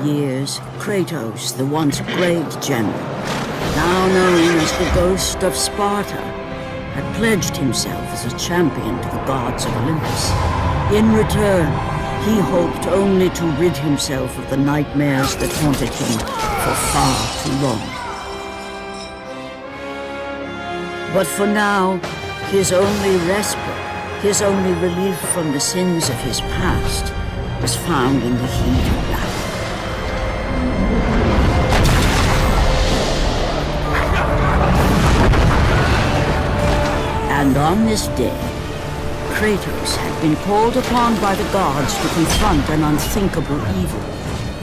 years, Kratos, the once great general, now known as the Ghost of Sparta, had pledged himself as a champion to the gods of Olympus. In return, he hoped only to rid himself of the nightmares that haunted him for far too long. But for now, his only respite, his only relief from the sins of his past, was found in the heat of battle. And on this day, Kratos had been called upon by the gods to confront an unthinkable evil,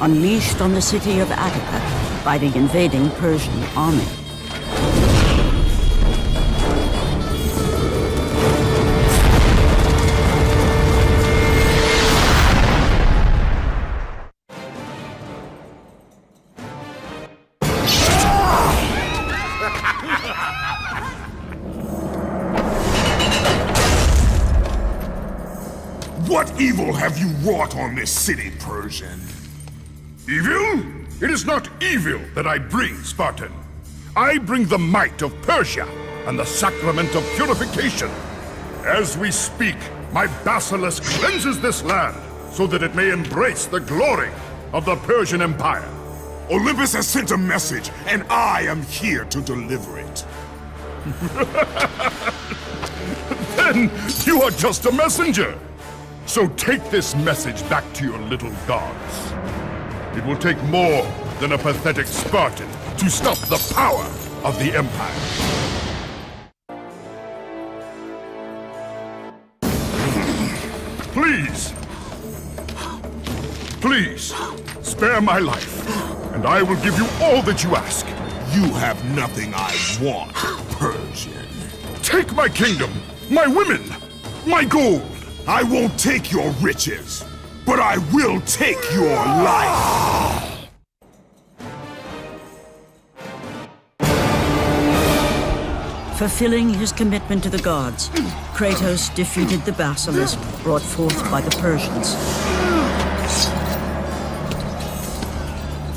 unleashed on the city of Attica by the invading Persian army. What evil have you wrought on this city, Persian? Evil? It is not evil that I bring, Spartan. I bring the might of Persia and the sacrament of purification. As we speak, my basilisk cleanses this land so that it may embrace the glory of the Persian Empire. Olympus has sent a message, and I am here to deliver it. Then you are just a messenger. So take this message back to your little gods. It will take more than a pathetic Spartan to stop the power of the Empire. Please! Please, spare my life, and I will give you all that you ask. You have nothing I want, Persian. Take my kingdom, my women, my gold. I won't take your riches, but I will take your life! Fulfilling his commitment to the gods, Kratos defeated the basilisk brought forth by the Persians.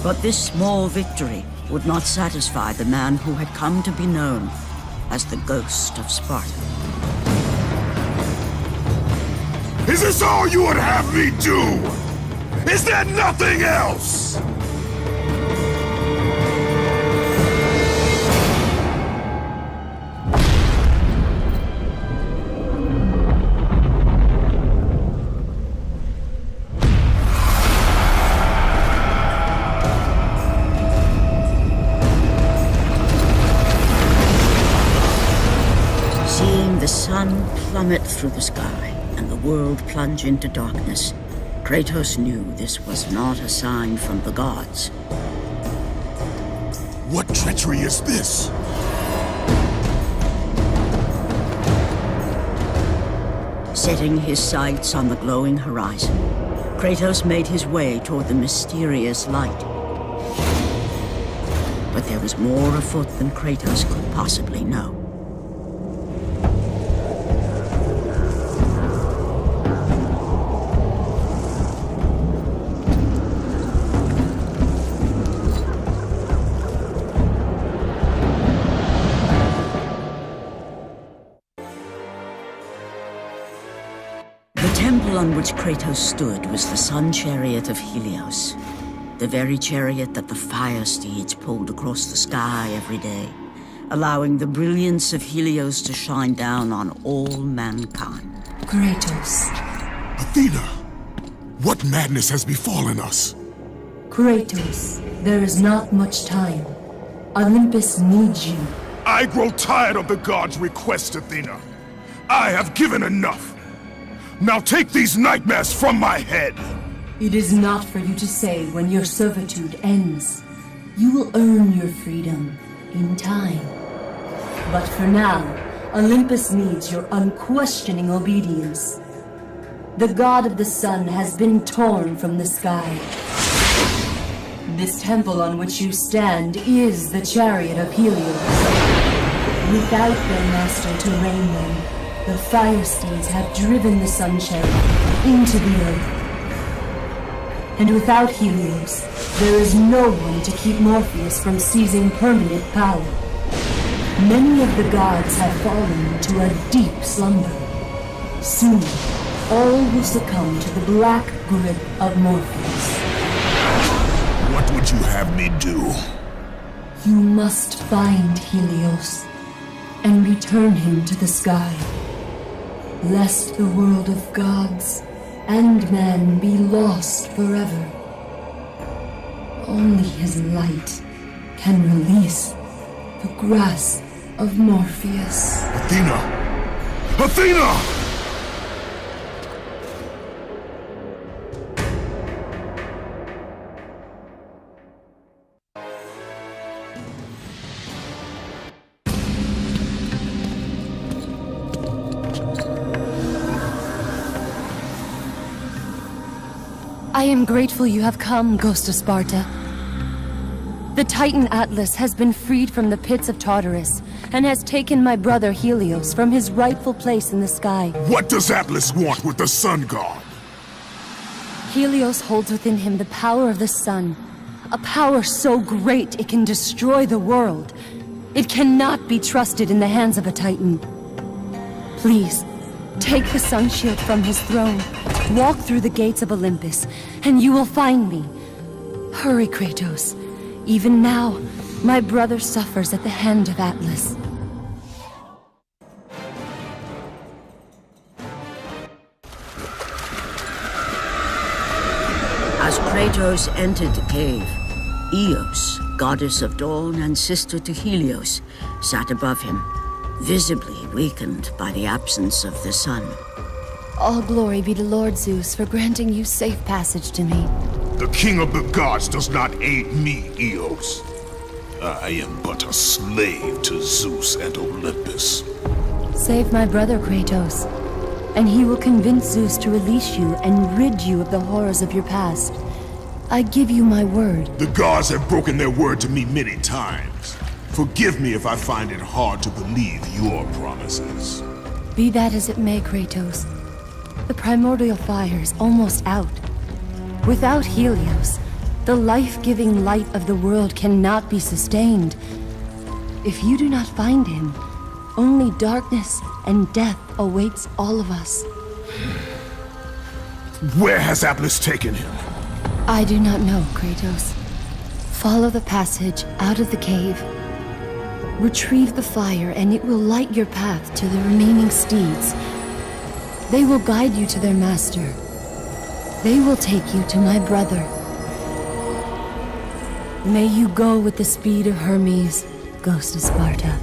But this small victory would not satisfy the man who had come to be known as the Ghost of Sparta. Is this all you would have me do? Is there nothing else? Seeing the sun plummet through the sky and the world plunge into darkness, Kratos knew this was not a sign from the gods. What treachery is this? Setting his sights on the glowing horizon, Kratos made his way toward the mysterious light. But there was more afoot than Kratos could possibly know. The temple on which Kratos stood was the sun chariot of Helios, the very chariot that the fire steeds pulled across the sky every day, allowing the brilliance of Helios to shine down on all mankind. Kratos. Athena! What madness has befallen us? Kratos, there is not much time. Olympus needs you. I grow tired of the gods' requests, Athena. I have given enough. Now take these nightmares from my head! It is not for you to say when your servitude ends. You will earn your freedom in time. But for now, Olympus needs your unquestioning obedience. The god of the sun has been torn from the sky. This temple on which you stand is the chariot of Helios. Without their master to reign them, the fire steeds have driven the sun chariot into the earth. And without Helios, there is no one to keep Morpheus from seizing permanent power. Many of the gods have fallen into a deep slumber. Soon, all will succumb to the black grip of Morpheus. What would you have me do? You must find Helios and return him to the sky, lest the world of gods and men be lost forever. Only his light can release the grasp of Morpheus. Athena! Athena! I am grateful you have come, Ghost of Sparta. The Titan Atlas has been freed from the pits of Tartarus, and has taken my brother Helios from his rightful place in the sky. What does Atlas want with the Sun God? Helios holds within him the power of the sun, a power so great it can destroy the world. It cannot be trusted in the hands of a Titan. Please, take the sun shield from his throne, walk through the gates of Olympus, and you will find me. Hurry, Kratos. Even now, my brother suffers at the hand of Atlas. As Kratos entered the cave, Eos, goddess of dawn and sister to Helios, sat above him, visibly weakened by the absence of the sun. All glory be to Lord Zeus for granting you safe passage to me. The king of the gods does not aid me, Eos. I am but a slave to Zeus and Olympus. Save my brother, Kratos, and he will convince Zeus to release you and rid you of the horrors of your past. I give you my word. The gods have broken their word to me many times. Forgive me if I find it hard to believe your promises. Be that as it may, Kratos. The primordial fire is almost out. Without Helios, the life-giving light of the world cannot be sustained. If you do not find him, only darkness and death awaits all of us. Where has Atlas taken him? I do not know, Kratos. Follow the passage out of the cave. Retrieve the fire and it will light your path to the remaining steeds. They will guide you to their master. They will take you to my brother. May you go with the speed of Hermes, Ghost of Sparta.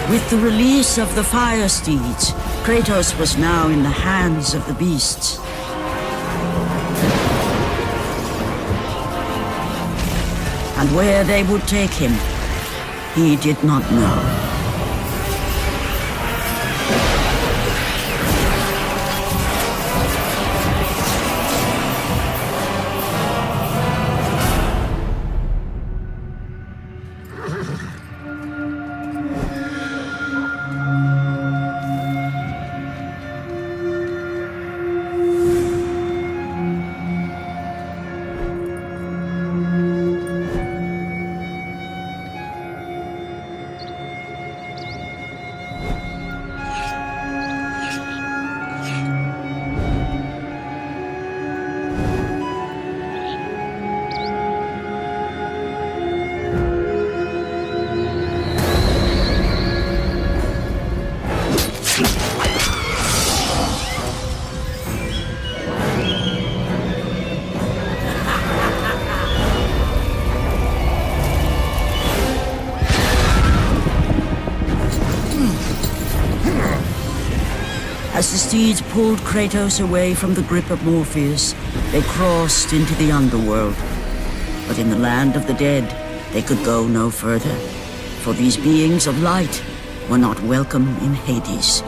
With the release of the fire steeds, Kratos was now in the hands of the beasts. And where they would take him, he did not know. As the steeds pulled Kratos away from the grip of Morpheus, they crossed into the underworld. But in the land of the dead, they could go no further, for these beings of light were not welcome in Hades.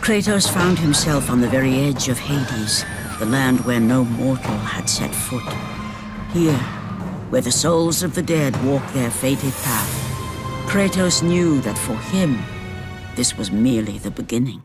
Kratos found himself on the very edge of Hades, the land where no mortal had set foot. Here, where the souls of the dead walk their fated path, Kratos knew that for him, this was merely the beginning.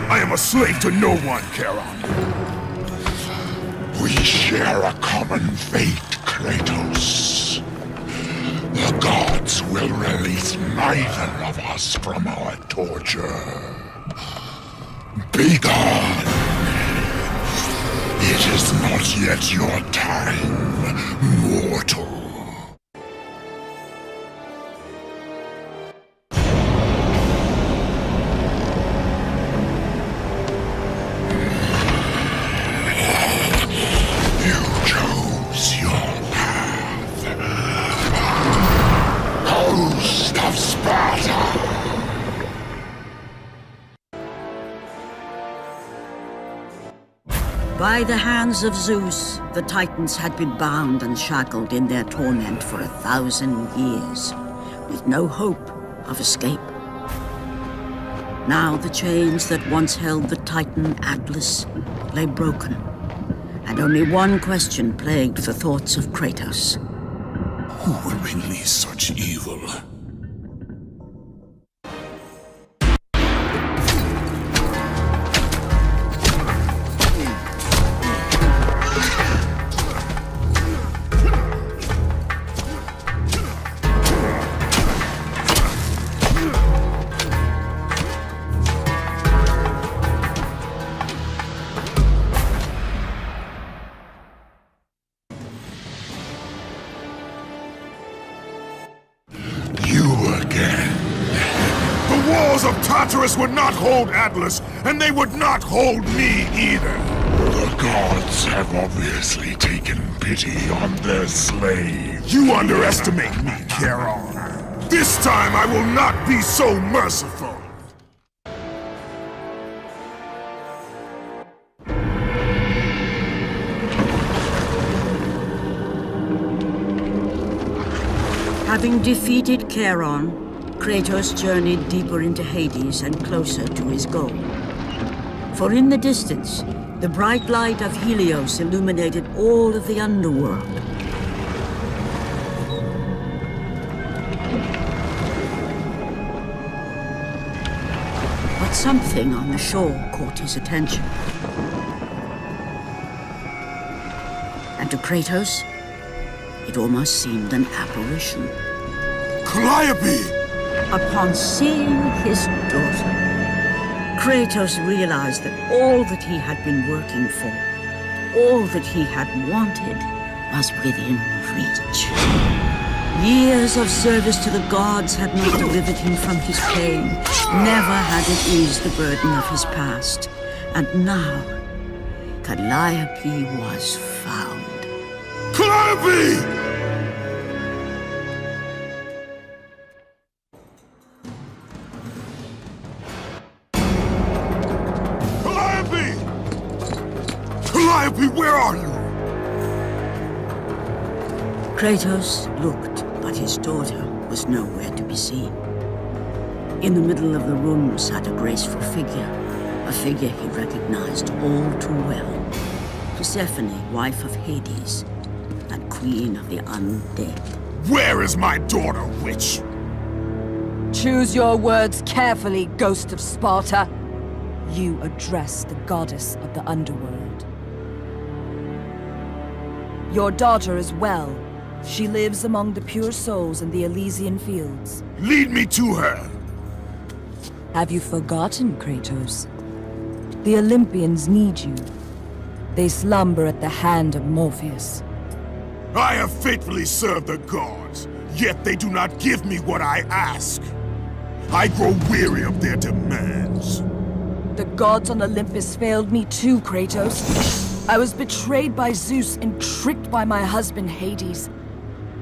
I am a slave to no one, Charon. We share a common fate, Kratos. The gods will release neither of us from our torture. Be gone! It is not yet your time, mortal. By the hands of Zeus, the Titans had been bound and shackled in their torment for 1,000 years, with no hope of escape. Now the chains that once held the Titan Atlas lay broken, and only one question plagued the thoughts of Kratos. Who would release such evil? The walls of Tartarus would not hold Atlas, and they would not hold me either. The gods have obviously taken pity on their slave. You underestimate me, Charon. This time I will not be so merciful. Having defeated Charon, Kratos journeyed deeper into Hades and closer to his goal. For in the distance, the bright light of Helios illuminated all of the underworld. But something on the shore caught his attention. And to Kratos, it almost seemed an apparition. Calliope! Upon seeing his daughter, Kratos realized that all that he had been working for, all that he had wanted, was within reach. Years of service to the gods had not delivered him from his pain, never had it eased the burden of his past. And now, Calliope was found. Calliope! Calliope, where are you? Kratos looked, but his daughter was nowhere to be seen. In the middle of the room sat a graceful figure, a figure he recognized all too well. Persephone, wife of Hades, and queen of the undead. Where is my daughter, witch? Choose your words carefully, Ghost of Sparta. You address the goddess of the underworld. Your daughter is well. She lives among the pure souls in the Elysian fields. Lead me to her! Have you forgotten, Kratos? The Olympians need you. They slumber at the hand of Morpheus. I have faithfully served the gods, yet they do not give me what I ask. I grow weary of their demands. The gods on Olympus failed me too, Kratos. I was betrayed by Zeus and tricked by my husband Hades.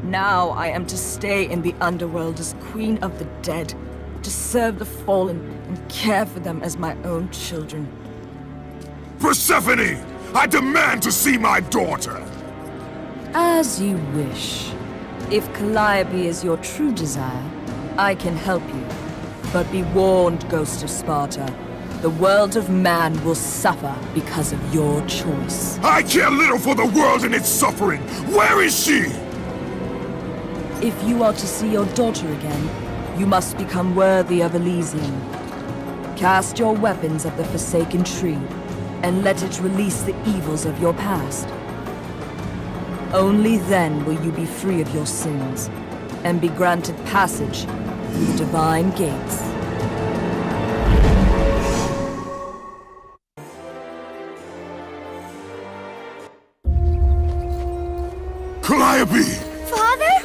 Now I am to stay in the underworld as Queen of the Dead, to serve the fallen and care for them as my own children. Persephone! I demand to see my daughter! As you wish. If Calliope is your true desire, I can help you. But be warned, Ghost of Sparta. The world of man will suffer because of your choice. I care little for the world and its suffering! Where is she? If you are to see your daughter again, you must become worthy of Elysium. Cast your weapons at the Forsaken Tree, and let it release the evils of your past. Only then will you be free of your sins, and be granted passage through the divine gates. Calliope! Father?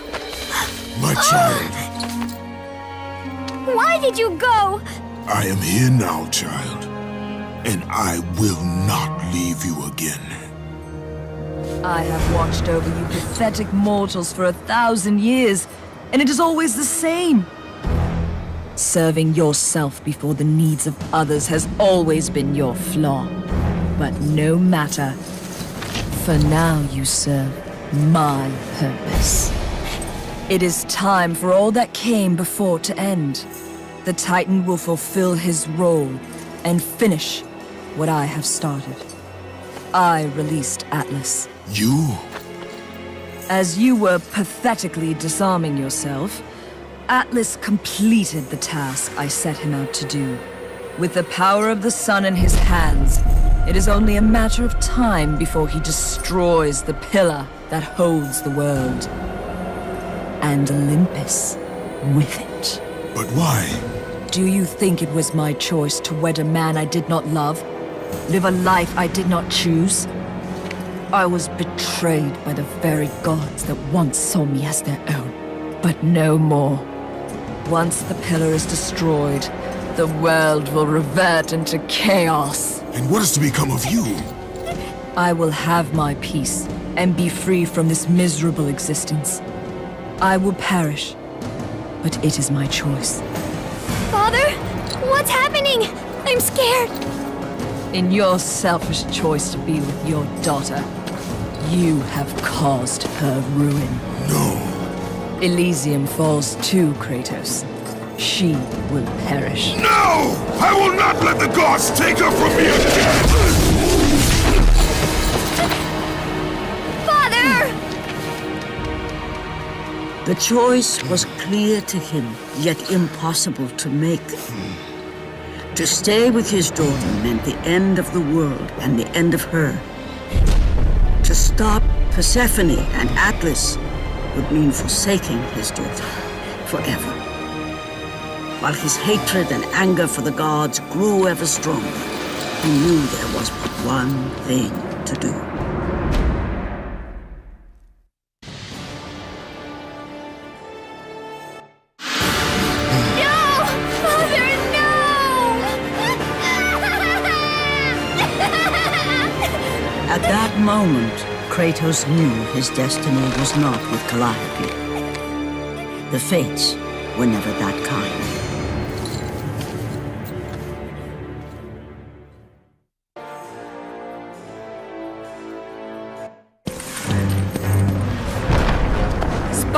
My child. Why did you go? I am here now, child. And I will not leave you again. I have watched over you pathetic mortals for 1,000 years, and it is always the same. Serving yourself before the needs of others has always been your flaw. But no matter. For now you serve my purpose. It is time for all that came before to end. The Titan will fulfill his role and finish what I have started. I released Atlas. You? As you were pathetically disarming yourself, Atlas completed the task I set him out to do. With the power of the sun in his hands, it is only a matter of time before he destroys the pillar that holds the world. And Olympus with it. But why? Do you think it was my choice to wed a man I did not love? Live a life I did not choose? I was betrayed by the very gods that once saw me as their own. But no more. Once the pillar is destroyed, the world will revert into chaos. And what is to become of you? I will have my peace and be free from this miserable existence. I will perish, but it is my choice. Father? What's happening? I'm scared. In your selfish choice to be with your daughter, you have caused her ruin. No. Elysium falls too, Kratos. She will perish. No! I will not let the gods take her from me again! Father! The choice was clear to him, yet impossible to make. To stay with his daughter meant the end of the world and the end of her. To stop Persephone and Atlas would mean forsaking his daughter forever. While his hatred and anger for the gods grew ever stronger, he knew there was but one thing to do. No! Father, no! At that moment, Kratos knew his destiny was not with Calliope. The fates were never that kind.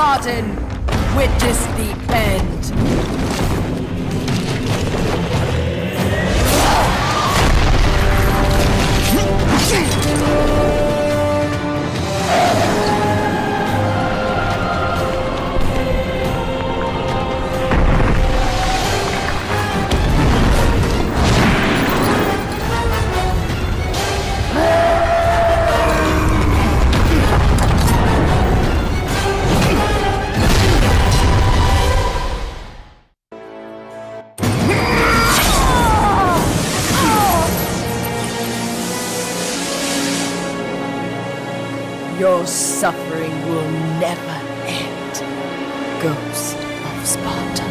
Spartan! Witness the end! Your suffering will never end, Ghost of Sparta.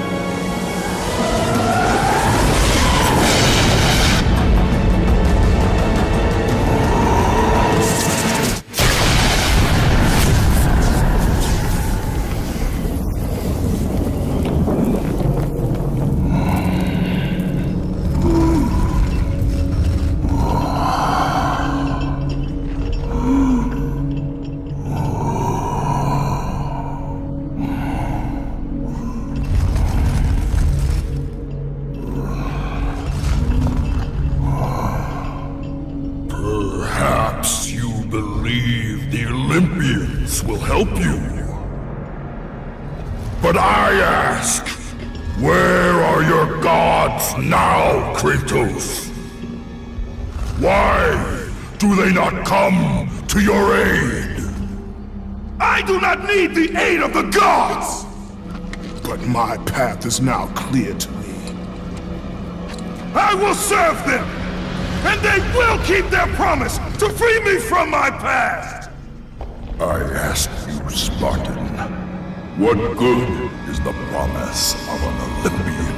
Perhaps you believe the Olympians will help you. But I ask, where are your gods now, Kratos? Why do they not come to your aid? I do not need the aid of the gods! But my path is now clear to me. I will serve them! And they will keep their promise to free me from my past! I ask you, Spartan, what good is the promise of an Olympian?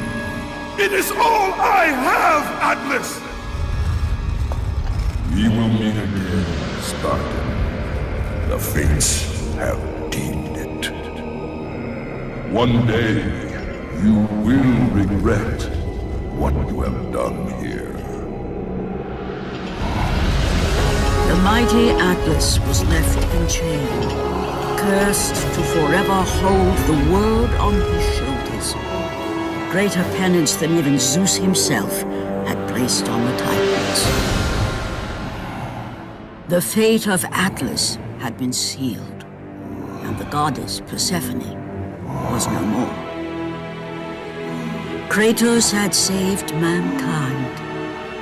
It is all I have, Atlas! We will meet again, Spartan. The fates have deemed it. One day, you will regret what you have done here. The mighty Atlas was left enchained, cursed to forever hold the world on his shoulders. Greater penance than even Zeus himself had placed on the Titans. The fate of Atlas had been sealed, and the goddess Persephone was no more. Kratos had saved mankind,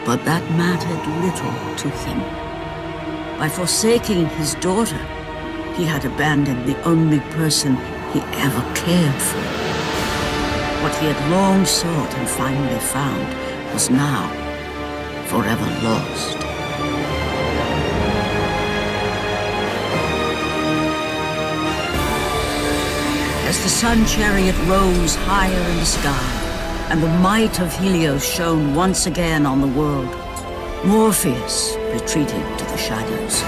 but that mattered little to him. By forsaking his daughter, he had abandoned the only person he ever cared for. What he had long sought and finally found was now forever lost. As the sun chariot rose higher in the sky, and the might of Helios shone once again on the world, Morpheus retreated to the shadows.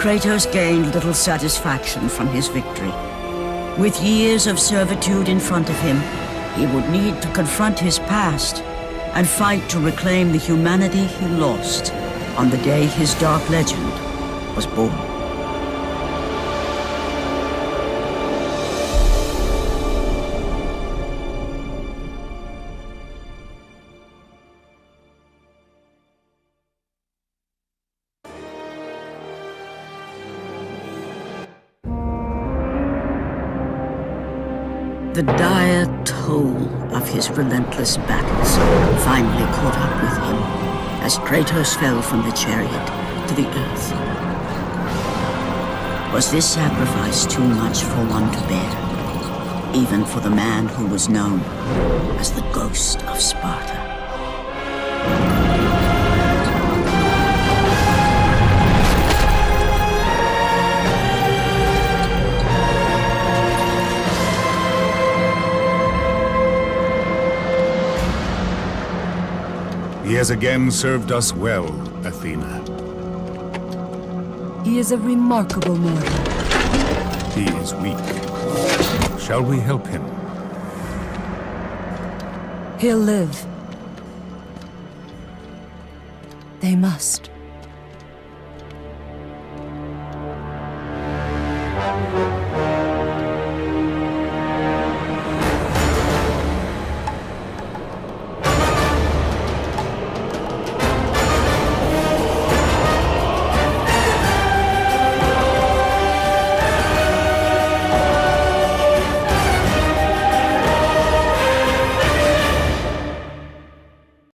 Kratos gained little satisfaction from his victory. With years of servitude in front of him, he would need to confront his past and fight to reclaim the humanity he lost on the day his dark legend was born. The dire toll of his relentless battles finally caught up with him as Kratos fell from the chariot to the earth. Was this sacrifice too much for one to bear, even for the man who was known as the Ghost of Sparta? He has again served us well, Athena. He is a remarkable mortal. He is weak. Shall we help him? He'll live. They must.